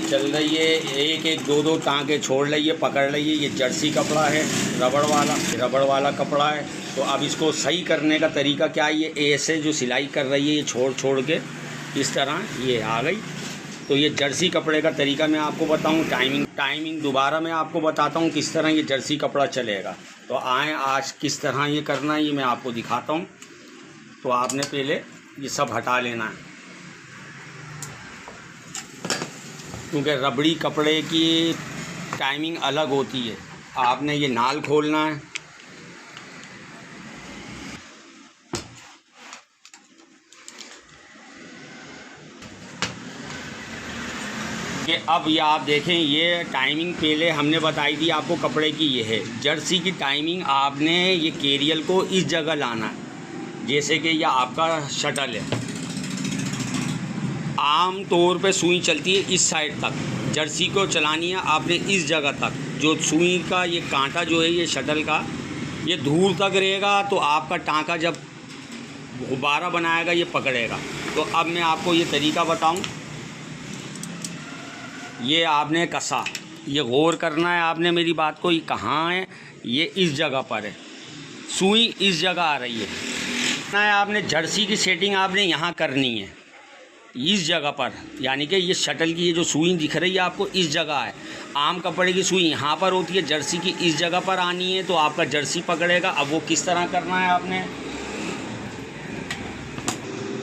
चल रही है, एक एक दो दो टाँके छोड़ रही है, पकड़ रही है। ये जर्सी कपड़ा है, रबड़ वाला कपड़ा है। तो अब इसको सही करने का तरीका क्या है, ये ऐसे जो सिलाई कर रही है ये छोड़ छोड़ के इस तरह ये आ गई। तो ये जर्सी कपड़े का तरीका मैं आपको बताऊं, टाइमिंग दोबारा मैं आपको बताता हूं किस तरह ये जर्सी कपड़ा चलेगा। तो आए आज किस तरह ये करना है ये मैं आपको दिखाता हूं। तो आपने पहले ये सब हटा लेना है, क्योंकि रबड़ी कपड़े की टाइमिंग अलग होती है। आपने ये नाल खोलना है, कि अब ये आप देखें, ये टाइमिंग पहले हमने बताई थी आपको कपड़े की। ये है जर्सी की टाइमिंग। आपने ये केरियल को इस जगह लाना है, जैसे कि यह आपका शटल है। आम तौर पे सुई चलती है इस साइड तक, जर्सी को चलानी है आपने इस जगह तक। जो सुई का ये कांटा जो है ये शटल का ये दूर तक रहेगा, तो आपका टाँका जब गुब्बारा बनाएगा ये पकड़ेगा। तो अब मैं आपको ये तरीका बताऊं। ये आपने कसा, ये गौर करना है आपने मेरी बात को, ये कहाँ है, ये इस जगह पर है, सुई इस जगह आ रही है। आपने जर्सी की सेटिंग आपने यहाँ करनी है इस जगह पर, यानी कि ये शटल की ये जो सुई दिख रही है आपको इस जगह है। आम कपड़े की सुई यहाँ पर होती है, जर्सी की इस जगह पर आनी है, तो आपका जर्सी पकड़ेगा। अब वो किस तरह करना है आपने,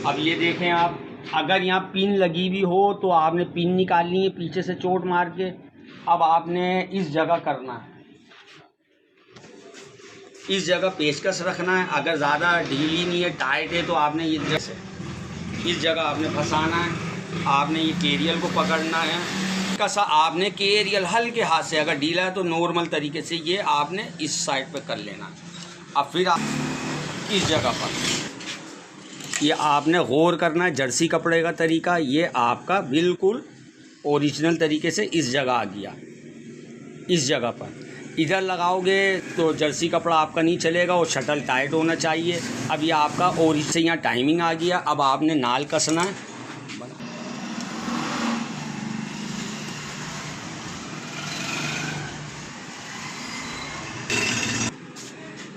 अब ये देखें आप, अगर यहाँ पिन लगी हुई हो तो आपने पिन निकालनी है पीछे से चोट मार के। अब आपने इस जगह करना है, इस जगह पेचकस रखना है। अगर ज़्यादा ढीली नहीं है, टाइट है, तो आपने इस जगह आपने फंसाना है। आपने ये केरियल को पकड़ना है, कसा आपने केरियल हल्के हाथ से, अगर ढीला है तो नॉर्मल तरीके से ये आपने इस साइड पे कर लेना है। अब फिर आप इस जगह पर ये आपने गौर करना है। जर्सी कपड़े का तरीका ये आपका बिल्कुल ओरिजिनल तरीके से इस जगह आ गया, इस जगह पर। इधर लगाओगे तो जर्सी कपड़ा आपका नहीं चलेगा, और शटल टाइट होना चाहिए। अब ये आपका ओरिजिनल से यहाँ टाइमिंग आ गया। अब आपने नाल कसना है,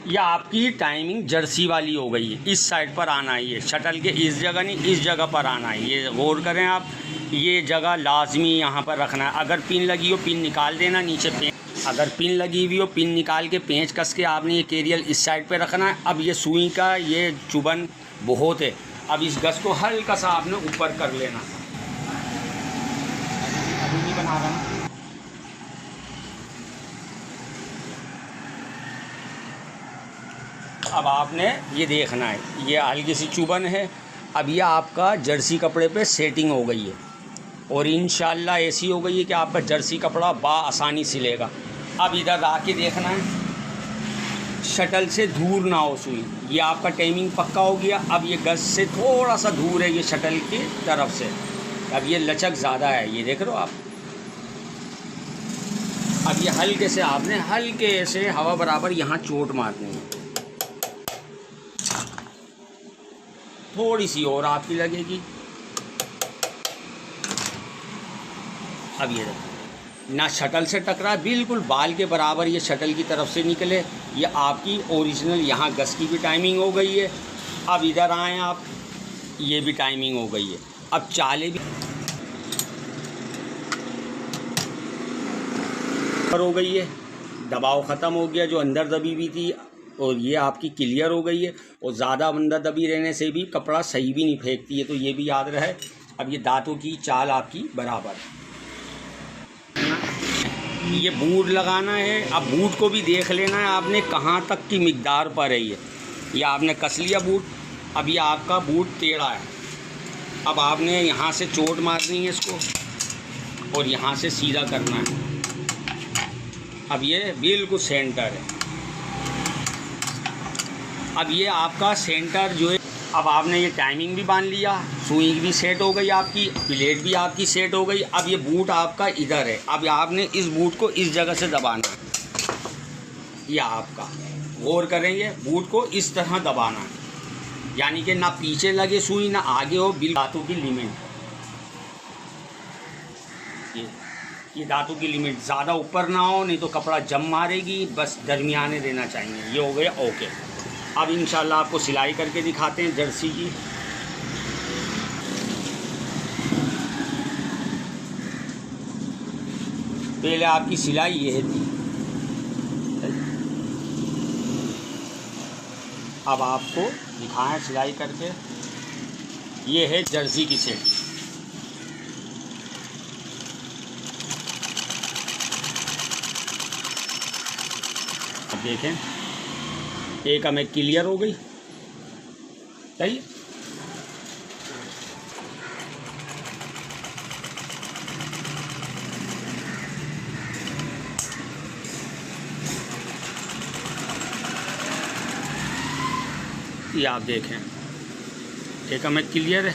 यह आपकी टाइमिंग जर्सी वाली हो गई है। इस साइड पर आना है, ये शटल के इस जगह नहीं, इस जगह पर आना है। ये गौर करें आप, ये जगह लाजमी यहाँ पर रखना है। अगर पिन लगी हो पिन निकाल देना नीचे, अगर पिन लगी हुई हो पिन निकाल के पेंच कस के आपने ये केरियल इस साइड पे रखना है। अब ये सुई का ये चुभन बहुत है, अब इस गस को हल्का सा आपने ऊपर कर लेना। अभी नहीं बना रहा, अब आपने ये देखना है, ये हल्की सी चुभन है। अब ये आपका जर्सी कपड़े पे सेटिंग हो गई है, और इंशाल्लाह ऐसी हो गई है कि आपका जर्सी कपड़ा आसानी सिलेगा। अब इधर आके देखना है, शटल से दूर ना हो सुई। ये आपका टाइमिंग पक्का हो गया। अब ये गज से थोड़ा सा दूर है ये शटल की तरफ से। अब ये लचक ज़्यादा है, ये देख रहे हो आप। अब ये हल्के से आपने हल्के से हवा बराबर यहाँ चोट मारनी है, थोड़ी सी और आपकी लगेगी। अब ये देखो, ना शटल से टकरा, बिल्कुल बाल के बराबर ये शटल की तरफ से निकले। ये आपकी ओरिजिनल यहाँ गस की भी टाइमिंग हो गई है। अब इधर आएँ आप, ये भी टाइमिंग हो गई है। अब चाले भी हो गई है, दबाव ख़त्म हो गया जो अंदर दबी हुई थी, और ये आपकी क्लियर हो गई है। और ज़्यादा अंदर दबी रहने से भी कपड़ा सही भी नहीं फेंकती है, तो ये भी याद रहे। अब ये दांतों की चाल आपकी बराबर है। ये बूट लगाना है। अब बूट को भी देख लेना है आपने कहाँ तक की मिकदार पर है ये आपने कस लिया बूट। अब ये आपका बूट टेढ़ा है, अब आपने यहाँ से चोट मारनी है इसको, और यहाँ से सीधा करना है। अब ये बिल्कुल सेंटर है। अब ये आपका सेंटर जो है, अब आपने ये टाइमिंग भी बांध लिया, सुई भी सेट हो गई आपकी, प्लेट भी आपकी सेट हो गई। अब ये बूट आपका इधर है, अब आपने इस बूट को इस जगह से दबाना है। ये आपका गौर करेंगे, बूट को इस तरह दबाना है, यानी कि ना पीछे लगे सुई ना आगे हो, बिल बातों की लिमिट। ये दांतों की लिमिट ज़्यादा ऊपर ना हो, नहीं तो कपड़ा जम मारेगी, बस दरमियाने रहना चाहिए। ये हो गया ओके। अब इंशाल्लाह आपको सिलाई करके दिखाते हैं जर्सी की। पहले आपकी सिलाई ये थी, अब आपको दिखाएं सिलाई करके। ये है जर्सी की सेटिंग। अब देखें, एक हमें क्लियर हो गई, सही। ये आप देखें, एक हमें क्लियर है।